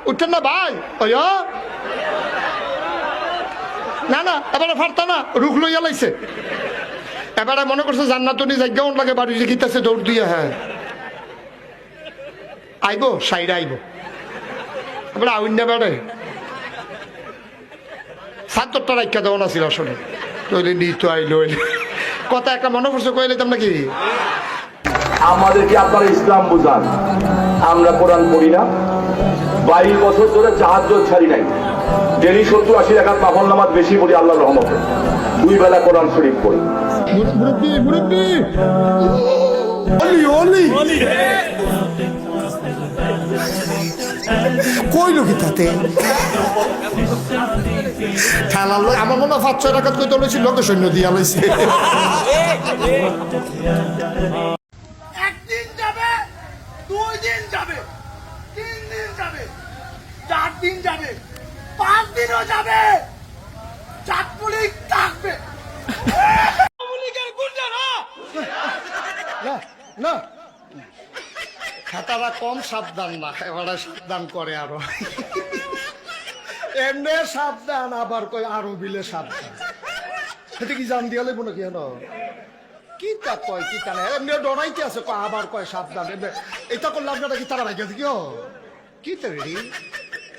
উঠেন না ভাই ওই না না এবারে ফারতা না রুখ লইয়া লাইছে এবারে মনে করছে জান্নাতুনি জায়গাও লাগে বাড়ি যে গীতাছে দৌড় দিয়ে হ্যাঁ আইব সাইডে আইব এবারে আউন্না বেড়ে সাতটা রাখা দেওয়া ছিল আসলে তৈরি নিত আইলো কথা একটা মনে করছে কইলে তোমরা কি আমাদেরকে আপনারা ইসলাম বুঝান আমরা কোরআন পড়ি না 22 বছর ধরে তাহাজ্জুদ ছাড়ি নাই ডেলি 70-80 রাকাত নফল নামাজ বেশি পড়ি আল্লাহর রহমতে 2 বেলা কোরআন শরীফ পড়ি মুরব্বি মুরব্বি ওলি ওলি কইলো কি তাতে খেলার লোক আমার মনে হয় 5-6 রাকাত কই তোলেছি লোকে সৈন্য দিয়া লইছে একদিন যাবে 2 দিন যাবে 3 দিন যাবে 4 দিন যাবে 5 দিনও যাবে চাঁদপুরি থাকবে না না খাতারা কম সাবধান না এবারে সাবধান করে আরো এমনি সাবধান আবার কই আরো বিলে সাবধান সেটা কি জান দিয়া লাগবো নাকি এনো কি তা কয় কি তা না এমনি ডরাইতে আছে কয় আবার কয় সাবধান এটা করলাম না কি তারা ভাই কি তো রেডি